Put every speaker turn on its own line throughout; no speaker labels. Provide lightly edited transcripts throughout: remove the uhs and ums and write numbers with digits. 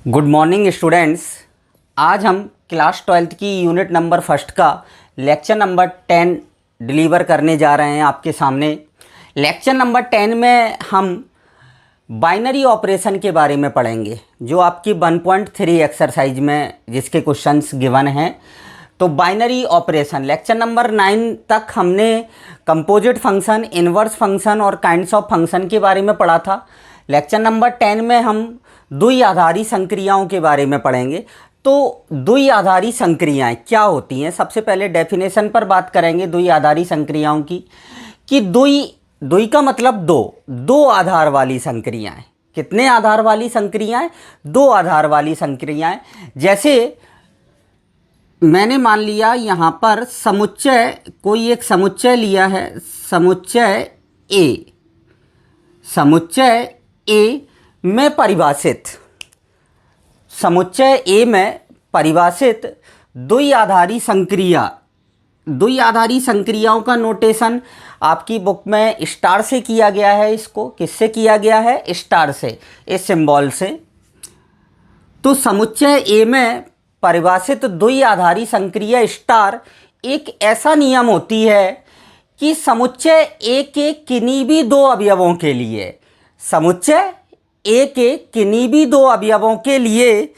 Good morning students. आज हम class 12th की यूनिट नंबर फर्स्ट का लेक्चर नंबर 10 डिलीवर करने जा रहे हैं आपके सामने। लेक्चर नंबर 10 में हम बाइनरी ऑपरेशन के बारे में पढ़ेंगे, जो आपकी 1.3 एक्सरसाइज में जिसके क्वेश्चंस गिवन हैं। तो बाइनरी ऑपरेशन लेक्चर नंबर 9 तक हमने कंपोजिट फंक्शन, इन्वर्स फंक्शन और काइंड्स ऑफ फंक्शन के बारे में पढ़ा था। लेक्चर नंबर 10 में हम द्विआधारी संक्रियाओं के बारे में पढ़ेंगे। तो द्विआधारी संक्रियाएं क्या होती हैं, सबसे पहले डेफिनेशन पर बात करेंगे द्विआधारी संक्रियाओं की। कि द्वि का मतलब दो आधार वाली संक्रियाएं। कितने आधार वाली संक्रियाएं? दो आधार वाली संक्रियाएं। जैसे मैंने मान लिया यहाँ पर समुच्चय, कोई एक समुच्चय लिया है, समुच्चय ए में परिभाषित, समुच्चय ए में परिभाषित द्विआधारी संक्रियाओं का नोटेशन आपकी बुक में स्टार से किया गया है। इसको किससे किया गया है? स्टार से, इस सिंबल से। तो समुच्चय ए में परिभाषित द्विआधारी संक्रिया स्टार एक ऐसा नियम होती है कि समुच्चय ए के किन्हीं भी दो अवयवों के लिए, समुच्चय ए के किन्हीं भी दो अवयवों के लिए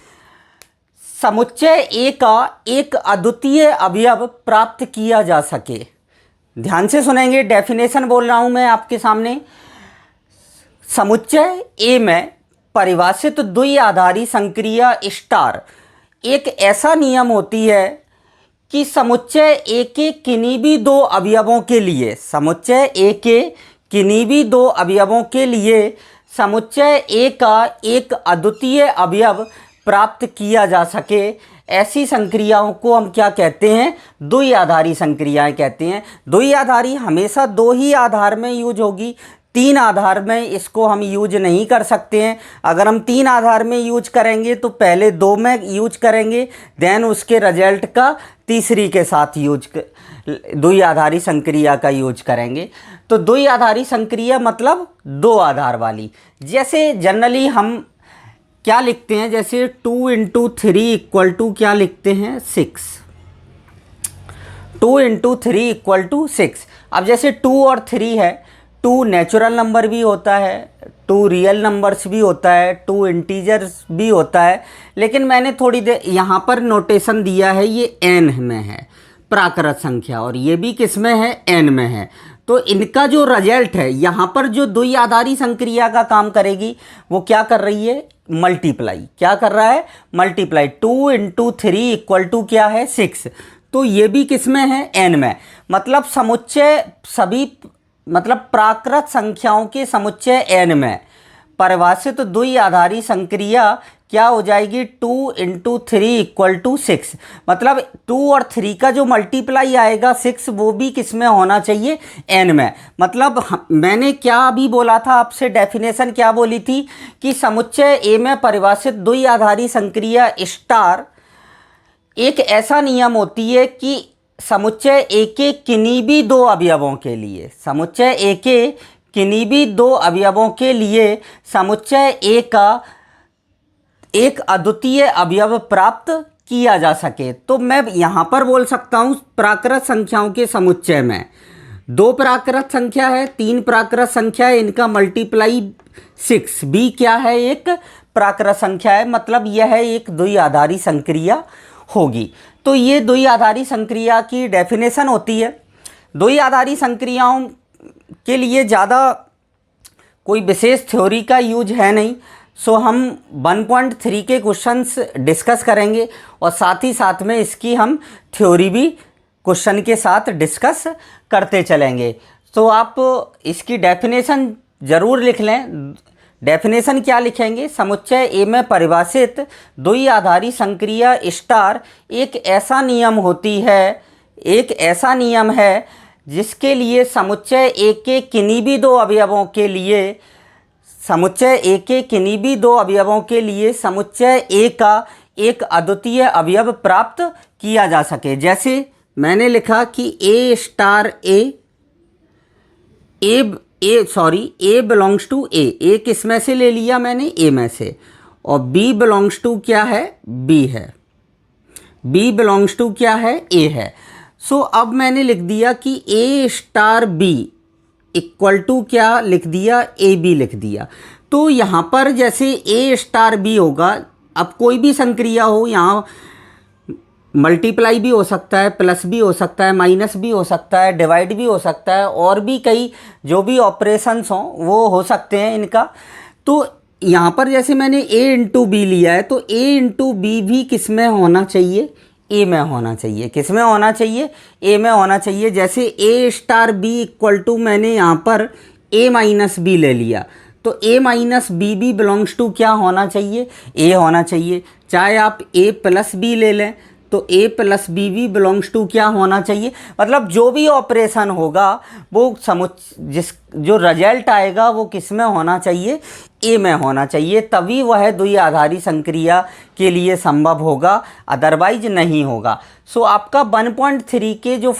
समुच्चय ए का एक अद्वितीय अवयव प्राप्त किया जा सके। ध्यान से सुनेंगे, डेफिनेशन बोल रहा हूं मैं आपके सामने। समुच्चय ए में परिभाषित द्विआधारी संक्रिया स्टार एक ऐसा नियम होती है कि समुच्चय ए के किन्हीं भी दो अवयवों के लिए, समुच्चय ए के किन्हीं भी दो अवयवों के लिए समुच्चय ए का एक अद्वितीय अवयव प्राप्त किया जा सके। ऐसी संक्रियाओं को हम क्या कहते हैं? द्विआधारी संक्रियाएं कहते हैं। द्विआधारी हमेशा दो ही आधार में यूज होगी, तीन आधार में इसको हम यूज नहीं कर सकते हैं। अगर हम तीन आधार में यूज करेंगे तो पहले दो में यूज करेंगे, देन उसके रिजल्ट का तीसरी के साथ द्विआधारी संक्रिया का यूज करेंगे। तो द्विआधारी संक्रिया मतलब दो आधार वाली। जैसे जनरली हम क्या लिखते हैं, जैसे 2 × 3 = क्या लिखते हैं? 6। 2 × 3 = 6। अब जैसे 2 और 3 है, 2 नेचुरल नंबर भी होता है, 2 रियल नंबर्स भी होता है, 2 इंटीजर्स भी होता है। लेकिन मैंने थोड़ी देर यहाँ पर नोटेशन दिया है, ये n में है प्राकृत संख्या, और ये भी किस में है? n में है। तो इनका जो रिजल्ट है, यहाँ पर जो द्विआधारी संक्रिया का काम करेगी वो क्या कर रही है? मल्टीप्लाई। क्या कर रहा है? मल्टीप्लाई। 2 × 3 = क्या है? 6। तो ये भी किस में है? n में। मतलब समुच्चय मतलब प्राकृत संख्याओं के समुच्चय n में परिभाषित द्विआधारी संक्रिया क्या हो जाएगी? 2 × 3 = 6। मतलब 2 और 3 का जो मल्टीप्लाई आएगा 6, वो भी किस में होना चाहिए? n में। मतलब मैंने क्या अभी बोला था आपसे, डेफिनेशन क्या बोली थी कि समुच्चय ए में परिभाषित द्विआधारी संक्रिया स्टार एक ऐसा नियम होती है कि समुच्चय ए के किन्हीं भी दो अवयवों के लिए, समुच्चय ए के किन्हीं भी दो अवयवों के लिए समुच्चय ए का एक अद्वितीय अवयव प्राप्त किया जा सके। तो मैं यहाँ पर बोल सकता हूँ प्राकृत संख्याओं के समुच्चय में दो प्राकृत संख्या है, तीन प्राकृत संख्या है, इनका मल्टीप्लाई 6 भी क्या है? एक प्राकृत संख्या है। मतलब यह एक द्विआधारी संक्रिया होगी। तो ये द्विआधारी संक्रिया की डेफिनेशन होती है। द्विआधारी संक्रियाओं के लिए ज़्यादा कोई विशेष थ्योरी का यूज है नहीं। सो हम 1.3 के क्वेश्चंस डिस्कस करेंगे और साथ ही साथ में इसकी हम थ्योरी भी क्वेश्चन के साथ डिस्कस करते चलेंगे। तो आप इसकी डेफिनेशन ज़रूर लिख लें। डेफिनेशन क्या लिखेंगे? समुच्चय ए में परिभाषित द्विआधारी संक्रिया स्टार एक ऐसा नियम है जिसके लिए समुच्चय ए के किन्हीं भी दो अवयवों के लिए, समुच्चय ए के किन्हीं भी दो अवयवों के लिए समुच्चय ए का एक अद्वितीय अवयव प्राप्त किया जा सके। जैसे मैंने लिखा कि ए बिलोंग्स टू ए किस में से ले लिया मैंने? ए में से। और B बिलोंग्स टू क्या है, B है, B बिलोंग्स टू क्या है, A है। सो अब मैंने लिख दिया कि A star B equal to क्या लिख दिया, AB लिख दिया। तो यहाँ पर जैसे A स्टार B होगा, अब कोई भी संक्रिया हो, यहाँ मल्टीप्लाई भी हो सकता है, प्लस भी हो सकता है, माइनस भी हो सकता है, डिवाइड भी हो सकता है, और भी कई जो भी ऑपरेशंस हों वो हो सकते हैं इनका। तो यहाँ पर जैसे मैंने A इंटू बी लिया है, तो A इंटू बी भी किस में होना चाहिए, A में होना चाहिए। किस में होना चाहिए, A में होना चाहिए। जैसे A star B equal to मैंने यहाँ पर A माइनस बी ले लिया, तो A माइनस बी भी बिलोंग्स टू क्या होना चाहिए, A होना चाहिए। चाहे आप A प्लस बी ले लें तो A प्लस बी भी बिलोंग्स टू क्या होना चाहिए। मतलब जो भी ऑपरेशन होगा वो जो रिजल्ट आएगा वो किस में होना चाहिए, A में होना चाहिए, तभी वह द्विआधारी संक्रिया के लिए संभव होगा, अदरवाइज नहीं होगा। सो आपका 1.3 के जो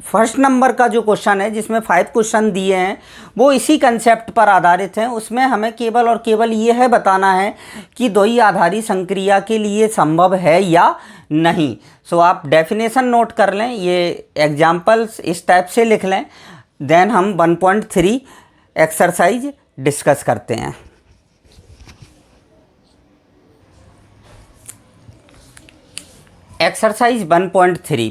फर्स्ट नंबर का जो क्वेश्चन है, जिसमें 5 क्वेश्चन दिए हैं, वो इसी कंसेप्ट पर आधारित हैं। उसमें हमें केवल और केवल ये है बताना है कि द्विआधारी संक्रिया के लिए संभव है या नहीं। सो आप डेफिनेशन नोट कर लें, ये एग्जाम्पल्स इस टाइप से लिख लें, देन हम 1.3 एक्सरसाइज डिस्कस करते हैं। एक्सरसाइज 1.3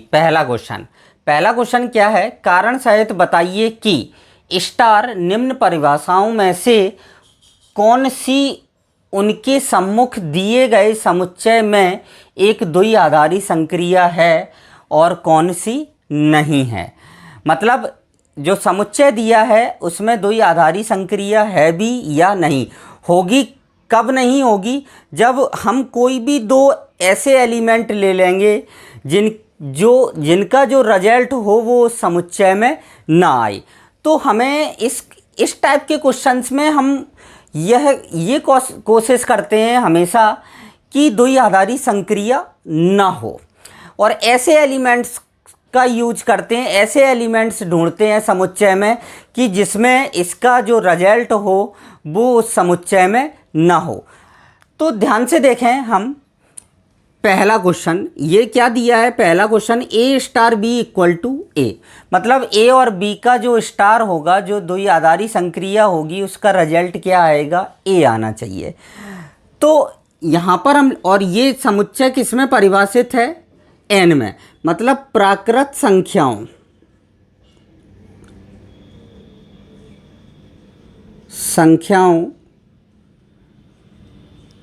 पहला क्वेश्चन क्या है, कारण सहित बताइए कि स्टार निम्न परिभाषाओं में से कौन सी उनके सम्मुख दिए गए समुच्चय में एक द्विआधारी संक्रिया है और कौन सी नहीं है। मतलब जो समुच्चय दिया है उसमें द्विआधारी संक्रिया है भी या नहीं होगी। कब नहीं होगी, जब हम कोई भी दो ऐसे एलिमेंट ले लेंगे जिनका जो रिजल्ट हो वो समुच्चय में ना आए। तो हमें इस टाइप के क्वेश्चंस में हम ये कोशिश करते हैं हमेशा कि द्विआधारी संक्रिया ना हो, और ऐसे एलिमेंट्स का यूज करते हैं, ऐसे एलिमेंट्स ढूंढते हैं समुच्चय में कि जिसमें इसका जो रिजल्ट हो वो उस समुच्चय में ना हो। तो ध्यान से देखें हम पहला क्वेश्चन, ये क्या दिया है। पहला question A star B equal to A, मतलब A और B का जो स्टार होगा, जो द्विआधारी संक्रिया होगी, उसका रिजल्ट क्या आएगा, A आना चाहिए। तो यहाँ पर हम, और ये समुच्चय किस में परिभाषित है, N में, मतलब प्राकृत संख्याओं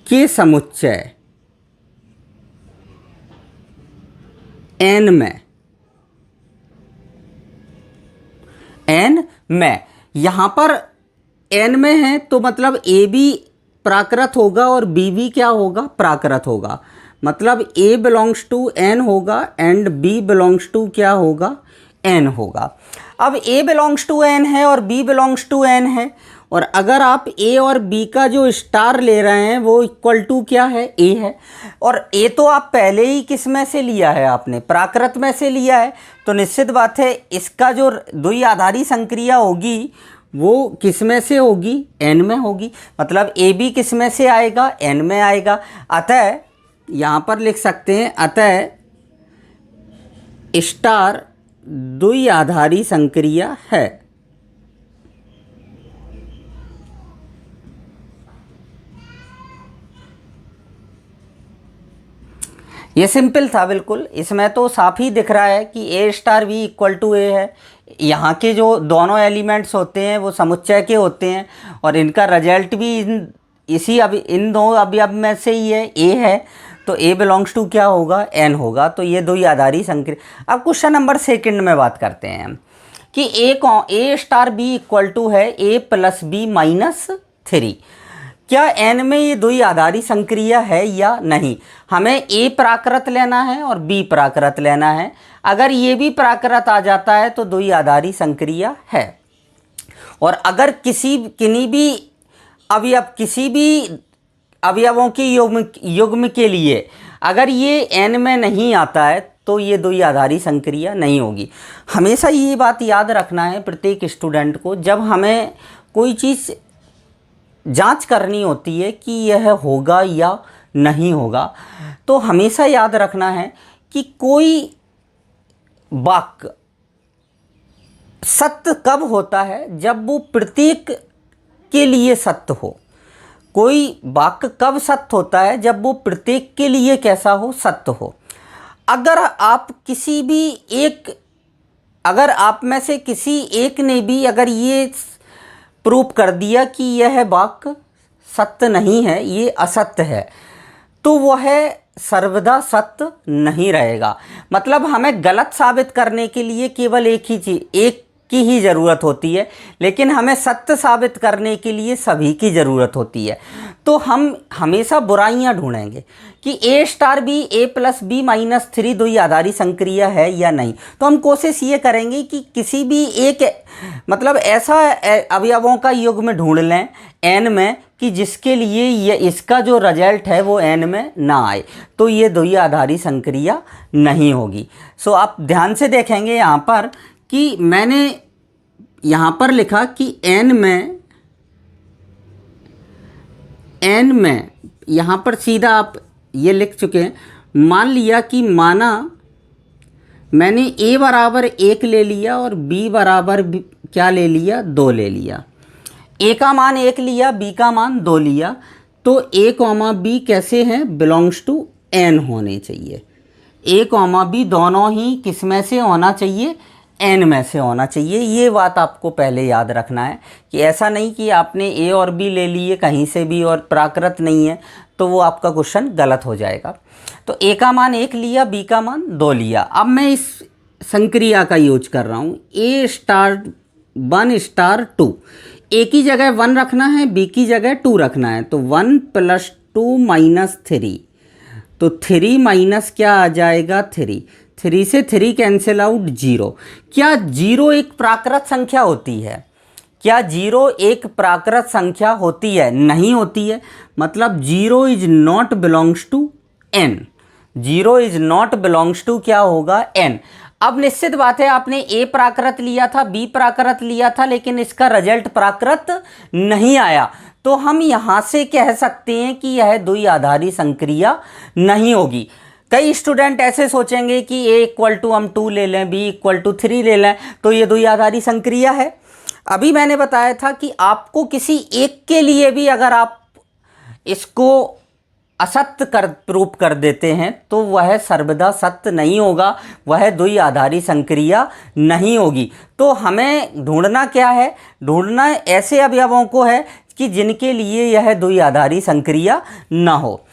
के समुच्चय N में यहाँ पर N में है, तो मतलब A भी प्राकृत होगा और B भी क्या होगा, प्राकृत होगा। मतलब A बिलोंग्स टू N होगा एंड B बिलोंग्स टू क्या होगा, N होगा। अब A बिलोंग्स टू N है और B बिलोंग्स टू N है, और अगर आप A और B का जो स्टार ले रहे हैं वो इक्वल टू क्या है, A है। और A तो आप पहले ही किस में से लिया है, आपने प्राकृत में से लिया है, तो निश्चित बात है इसका जो द्विआधारी संक्रिया होगी वो किस में से होगी, N में होगी। मतलब A भी किस में से आएगा, N में आएगा। अतः यहाँ पर लिख सकते हैं, अतः स्टार द्विआधारी संक्रिया है। ये सिंपल था बिल्कुल, इसमें तो साफ ही दिख रहा है कि A star B equal to A है। यहाँ के जो दोनों एलिमेंट्स होते हैं वो समुच्चय के होते हैं, और इनका रिजल्ट भी इन दो अवयव में से ही है, A है। तो A बिलोंग्स टू क्या होगा, N होगा। तो ये द्विआधारी संक्रिया। अब क्वेश्चन नंबर 2 में बात करते हैं कि A star B equal to है A प्लस B माइनस 3। क्या N में ये द्विआधारी संक्रिया है या नहीं। हमें A प्राकृत लेना है और B प्राकृत लेना है। अगर ये भी प्राकृत आ जाता है तो द्विआधारी संक्रिया है। और अगर किसी भी अवयवों के युग्म के लिए अगर ये N में नहीं आता है तो ये द्विआधारी संक्रिया नहीं होगी। हमेशा ये बात याद रखना है प्रत्येक स्टूडेंट को, जब हमें कोई चीज़ जांच करनी होती है कि यह होगा या नहीं होगा। तो हमेशा याद रखना है कि कोई वाक्य सत्य कब होता है, जब वो प्रत्येक के लिए सत्य हो। कोई वाक्य कब सत्य होता है, जब वो प्रत्येक के लिए कैसा हो, सत्य हो। अगर आप किसी भी एक, अगर आप में से किसी एक ने भी अगर ये प्रूव कर दिया कि यह वाक्य सत्य नहीं है, ये असत्य है, तो वह सर्वदा सत्य नहीं रहेगा। मतलब हमें गलत साबित करने के लिए केवल एक ही चीज, एक की ही ज़रूरत होती है, लेकिन हमें सत्य साबित करने के लिए सभी की ज़रूरत होती है। तो हम हमेशा बुराइयां ढूंढेंगे कि ए स्टार बी ए प्लस बी माइनस 3 द्वि आधारी संक्रिया है या नहीं। तो हम कोशिश ये करेंगे कि किसी भी एक मतलब ऐसा अवयवों का युग्म ढूंढ लें एन में कि जिसके लिए ये इसका जो रिजल्ट है वो एन में ना आए, तो ये द्वि आधारी संक्रिया नहीं होगी। सो आप ध्यान से देखेंगे यहाँ पर कि मैंने यहाँ पर लिखा कि एन में यहाँ पर सीधा आप ये लिख चुके हैं। मान लिया कि माना मैंने a बराबर 1 ले लिया और b बराबर क्या ले लिया, 2 ले लिया। a का मान 1 लिया, b का मान 2 लिया, तो a कॉमा b कैसे हैं, बिलोंग्स टू n होने चाहिए। a कॉमा b दोनों ही किस में से होना चाहिए, n में से होना चाहिए। ये बात आपको पहले याद रखना है कि ऐसा नहीं कि आपने a और b ले लिए कहीं से भी और प्राकृत नहीं है, तो वो आपका क्वेश्चन गलत हो जाएगा। तो a का मान 1 लिया, b का मान 2 लिया। अब मैं इस संक्रिया का यूज कर रहा हूँ, a स्टार 1 स्टार 2। a की जगह 1 रखना है, b की जगह 2 रखना है, तो 1 प्लस 2 माइनस 3, तो 3 माइनस क्या आ जाएगा, 3 से 3 कैंसिल आउट 0। क्या 0 एक प्राकृत संख्या होती है, क्या 0 एक प्राकृत संख्या होती है, नहीं होती है। मतलब 0 is not belongs to n, 0 is not belongs to क्या होगा, n। अब निश्चित बात है आपने a प्राकृत लिया था, b प्राकृत लिया था, लेकिन इसका रिजल्ट प्राकृत नहीं आया, तो हम यहां से कह सकते हैं कि यह द्वि आधारी संक्रिया नहीं होगी। कई स्टूडेंट ऐसे सोचेंगे कि a इक्वल टू हम 2 ले लें, b इक्वल टू 3 ले लें, तो ये द्वि आधारी संक्रिया है। अभी मैंने बताया था कि आपको किसी एक के लिए भी अगर आप इसको असत्य कर प्रूव कर देते हैं तो वह सर्वदा सत्य नहीं होगा, वह द्वि आधारी संक्रिया नहीं होगी। तो हमें ढूंढना क्या है, ढूंढना ऐसे अवयवों को है कि जिनके लिए यह द्वि आधारी संक्रिया न हो।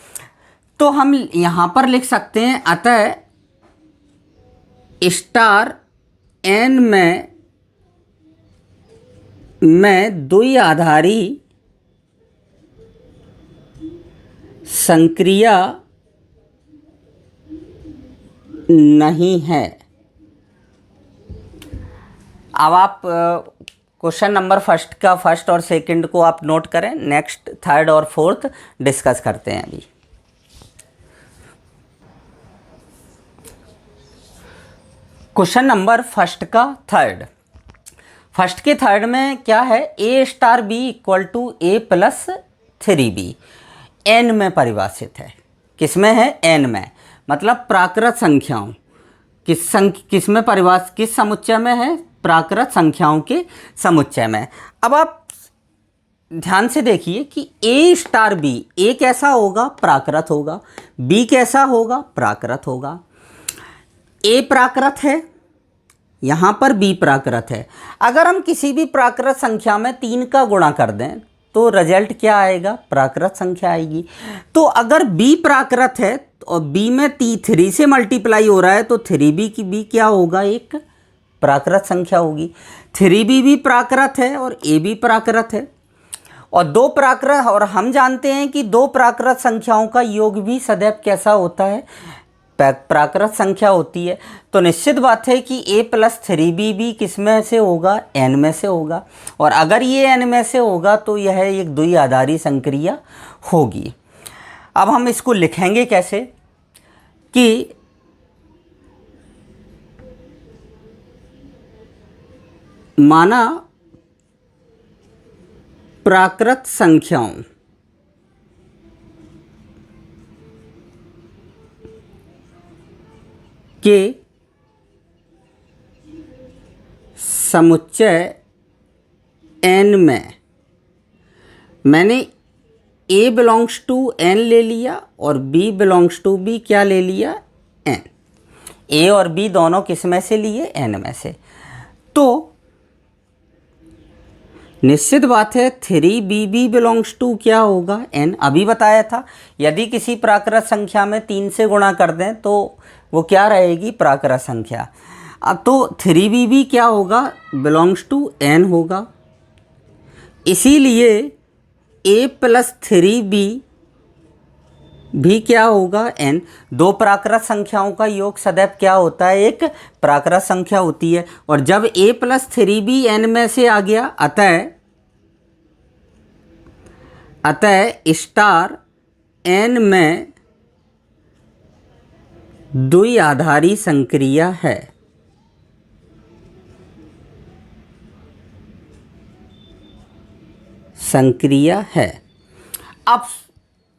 तो हम यहाँ पर लिख सकते हैं, अतः स्टार n में द्वि आधारी संक्रिया नहीं है। अब आप क्वेश्चन नंबर फर्स्ट और सेकंड को आप नोट करें, नेक्स्ट थर्ड और फोर्थ डिस्कस करते हैं। अभी क्वेश्चन नंबर फर्स्ट के थर्ड में क्या है, a star b equal to a plus 3b n में परिभाषित है। किस में है, n में, मतलब प्राकृत संख्याओं किस में परिभाषित, किस समुच्चय में है, प्राकृत संख्याओं के समुच्चय में। अब आप ध्यान से देखिए कि a स्टार b, a कैसा होगा, प्राकृत होगा, b कैसा होगा, प्राकृत होगा। a प्राकृत है, यहाँ पर b प्राकृत है। अगर हम किसी भी प्राकृत संख्या में 3 का गुणा कर दें तो रिजल्ट क्या आएगा, प्राकृत संख्या आएगी। तो अगर b प्राकृत है और b में 3 से मल्टीप्लाई हो रहा है तो 3b की b क्या होगा, एक प्राकृत संख्या होगी। 3b भी प्राकृत है और a भी प्राकृत है, और दो प्राकृत, और हम जानते हैं कि दो प्राकृत संख्याओं का योग भी सदैव कैसा होता है, प्राकृत संख्या होती है। तो निश्चित बात है कि a प्लस 3b भी किस में से होगा, n में से होगा, और अगर ये n में से होगा तो यह एक द्वि आधारी संक्रिया होगी। अब हम इसको लिखेंगे कैसे कि माना प्राकृत संख्याओं के समुच्चय n में मैंने a बिलोंग्स टू n ले लिया और b बिलोंग्स टू b क्या ले लिया, n। a और b दोनों किस में से लिए, n में से। तो निश्चित बात है 3bb बिलोंग्स टू क्या होगा, n। अभी बताया था यदि किसी प्राकृत संख्या में 3 से गुणा कर दें तो वो क्या रहेगी, प्राकृत संख्या। अब तो 3bb क्या होगा, बिलोंग्स टू n होगा। इसीलिए a प्लस 3b भी क्या होगा, n। दो प्राकृत संख्याओं का योग सदैव क्या होता है, एक प्राकृत संख्या होती है। और जब a प्लस 3b n में से आ गया, अतः स्टार n में द्विआधारी संक्रिया है। अब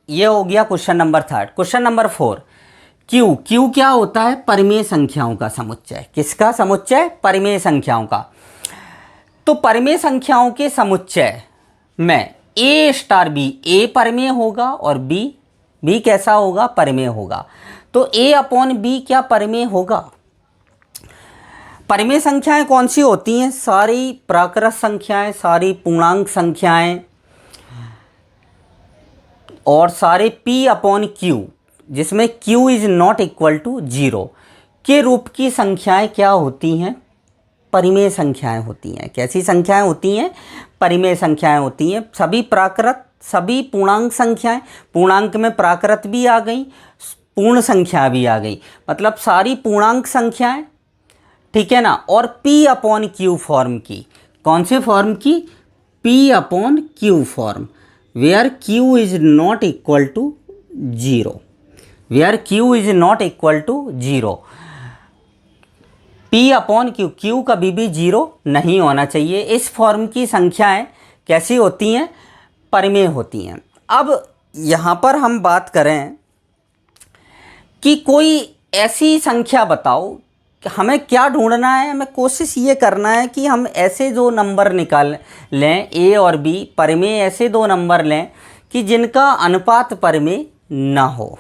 ये हो गया question number 3। Question number 4, Q क्या होता है, परिमेय संख्याओं का समुच्चय। किसका समुच्चय, परिमेय संख्याओं का। तो परिमेय संख्याओं के समुच्चय में a स्टार b, a परिमेय होगा और b कैसा होगा, परिमेय होगा। तो a अपॉन b क्या परिमेय होगा। परिमेय संख्याएं कौन सी होती हैं, सारी प्राकृत संख्याएं, सारी पूर्णांक संख्याएं और सारे p अपॉन q, जिसमें q is not equal to 0 के रूप की संख्याएं क्या होती हैं, परिमेय संख्याएं होती हैं। कैसी संख्याएं होती हैं, परिमेय संख्याएं होती हैं। सभी प्राकृत, सभी पूर्णांक संख्याएं, पूर्णांक में प्राकृत भी आ गई, पूर्ण संख्या भी आ गई, मतलब सारी पूर्णांक संख्याएं, ठीक है ना। और p अपॉन q फॉर्म की, कौन से फॉर्म की, p upon q form, where q is not equal to 0, where q is not equal to 0। p upon q कभी भी 0 नहीं होना चाहिए। इस फॉर्म की संख्याएं कैसी होती हैं, परिमेय होती हैं। अब यहाँ पर हम बात करें कि कोई ऐसी संख्या बताओ, हमें क्या ढूंढना है, हमें कोशिश ये करना है कि हम ऐसे दो नंबर निकाल लें, a और b परिमेय, ऐसे दो नंबर लें कि जिनका अनुपात परिमेय ना हो।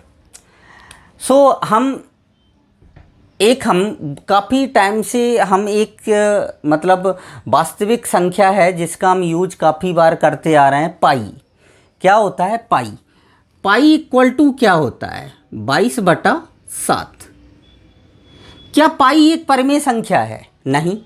हम काफ़ी टाइम से हम एक मतलब वास्तविक संख्या है जिसका हम यूज काफ़ी बार करते आ रहे हैं, पाई। क्या होता है, पाई इक्वल टू क्या होता है, 22/7। क्या पाई एक परिमेय संख्या है, नहीं।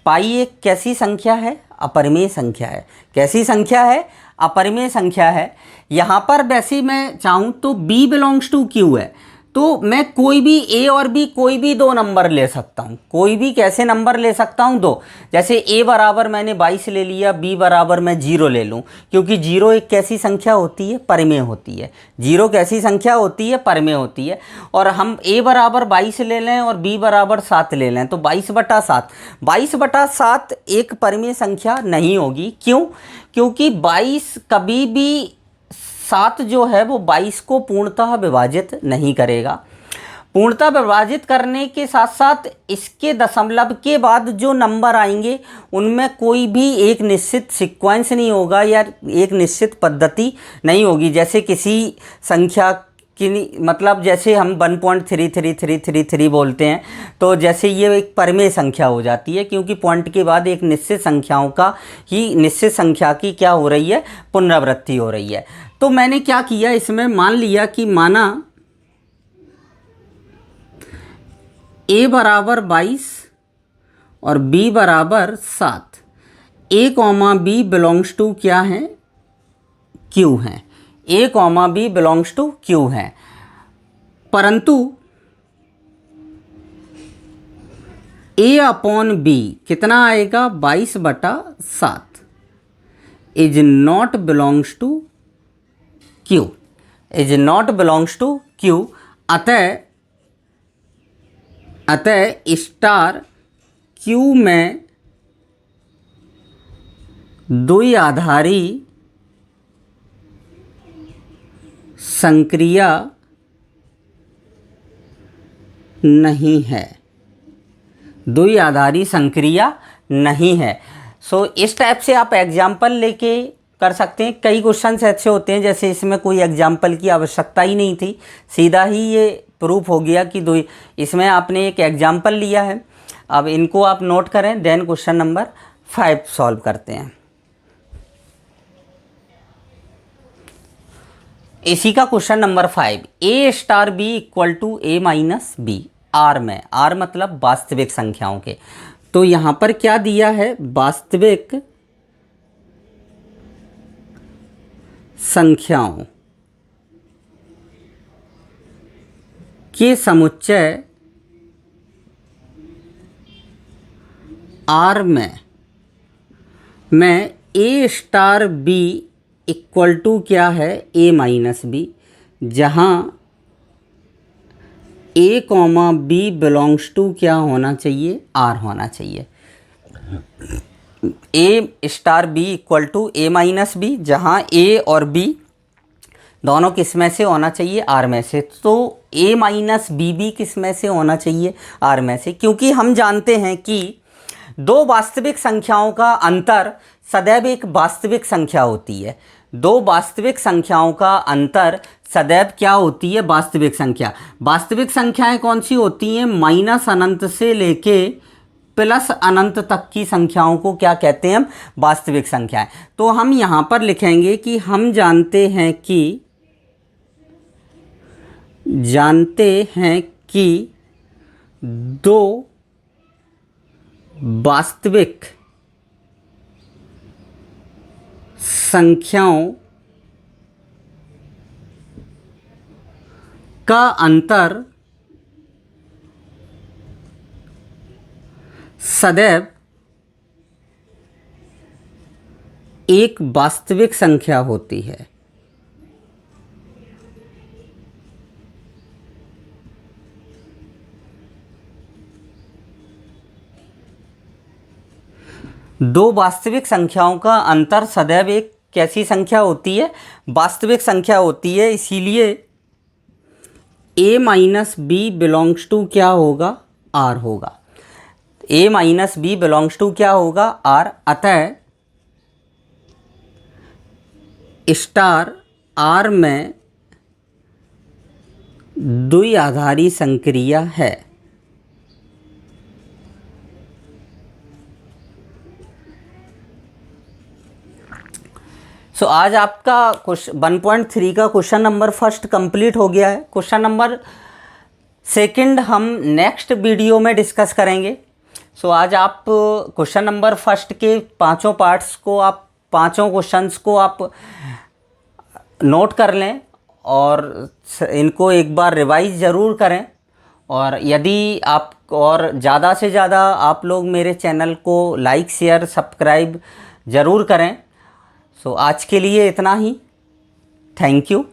पाई एक कैसी संख्या है, अपरिमेय संख्या है। कैसी संख्या है, अपरिमेय संख्या है। यहाँ पर वैसे मैं चाहूँ तो b बिलोंग्स टू q है, तो मैं कोई भी a और b कोई भी दो नंबर ले सकता हूँ। कोई भी कैसे नंबर ले सकता हूँ, दो। जैसे a बराबर मैंने 22 ले लिया, b बराबर मैं 0 ले लूँ, क्योंकि 0 एक कैसी संख्या होती है, परिमेय होती है। 0 कैसी संख्या होती है, परिमेय होती है। और हम a बराबर 22 ले लें और b बराबर 7 ले लें, तो 22/7 एक परिमेय संख्या नहीं होगी। क्यों, क्योंकि 22 कभी भी 7 जो है वो 22 को पूर्णतः विभाजित नहीं करेगा। पूर्णतः विभाजित करने के साथ साथ इसके दशमलव के बाद जो नंबर आएंगे उनमें कोई भी एक निश्चित सीक्वेंस नहीं होगा या एक निश्चित पद्धति नहीं होगी। जैसे किसी संख्या की, मतलब जैसे हम 1.33333 बोलते हैं, तो जैसे ये एक परिमेय संख्या हो जाती है, क्योंकि पॉइंट के बाद एक निश्चित संख्याओं का ही, निश्चित संख्या की क्या हो रही है, पुनरावृत्ति हो रही है। तो मैंने क्या किया, इसमें मान लिया कि माना a बराबर 22 और b बराबर 7, a comma b belongs to क्या है, q है। a comma b belongs to q है, परंतु a अपॉन b कितना आएगा, 22/7 is not belongs to q, is not belongs to q। अतः स्टार q में द्विआधारी संक्रिया नहीं है, द्विआधारी संक्रिया नहीं है। सो इस टाइप से आप एग्जाम्पल लेके कर सकते हैं। कई क्वेश्चंस ऐसे होते हैं जैसे इसमें कोई एग्जाम्पल की आवश्यकता ही नहीं थी, सीधा ही ये प्रूफ हो गया कि इसमें आपने एक एग्जाम्पल लिया है। अब इनको आप नोट करें, देन क्वेश्चन नंबर 5 सॉल्व करते हैं। इसी का question number 5, A star B equal to A minus B R में, आर मतलब वास्तविक संख्याओं के। तो यहाँ पर क्या दिया है, वास्तविक संख्याओं के समुच्चय आर में a star B equal to क्या है, ए माइनस बी, जहाँ a comma b belongs to क्या होना चाहिए, आर होना चाहिए। A star B equal to A minus b, जहाँ ए और बी दोनों किस में से होना चाहिए, आर में से। तो ए माइनस बी भी किस में से होना चाहिए, आर में से, क्योंकि हम जानते हैं कि दो वास्तविक संख्याओं का अंतर सदैव एक वास्तविक संख्या होती है। दो वास्तविक संख्याओं का अंतर सदैव क्या होती है, वास्तविक संख्या। वास्तविक संख्याएं कौन सी होती हैं, माइनस अनंत से लेके प्लस अनंत तक की संख्याओं को क्या कहते हैं हम, वास्तविक संख्याएं। तो हम यहाँ पर लिखेंगे कि हम जानते हैं कि दो वास्तविक संख्याओं का अंतर सदैव एक वास्तविक संख्या होती है। दो वास्तविक संख्याओं का अंतर सदैव एक कैसी संख्या होती है, वास्तविक संख्या होती है। इसीलिए a minus B belongs to क्या होगा, r होगा। a minus B belongs to क्या होगा, r। अतः स्टार r में द्विआधारी संक्रिया है। सो आज आपका 1.3 का क्वेश्चन नंबर फर्स्ट कंप्लीट हो गया है। क्वेश्चन नंबर सेकंड हम नेक्स्ट वीडियो में डिस्कस करेंगे। सो आज आप क्वेश्चन नंबर फर्स्ट के पांचों पार्ट्स को, आप पांचों क्वेश्चंस को आप नोट कर लें और इनको एक बार रिवाइज ज़रूर करें। और यदि आप और ज़्यादा से ज़्यादा आप लोग मेरे चैनल को लाइक शेयर सब्सक्राइब ज़रूर करें। सो आज के लिए इतना ही। Thank you.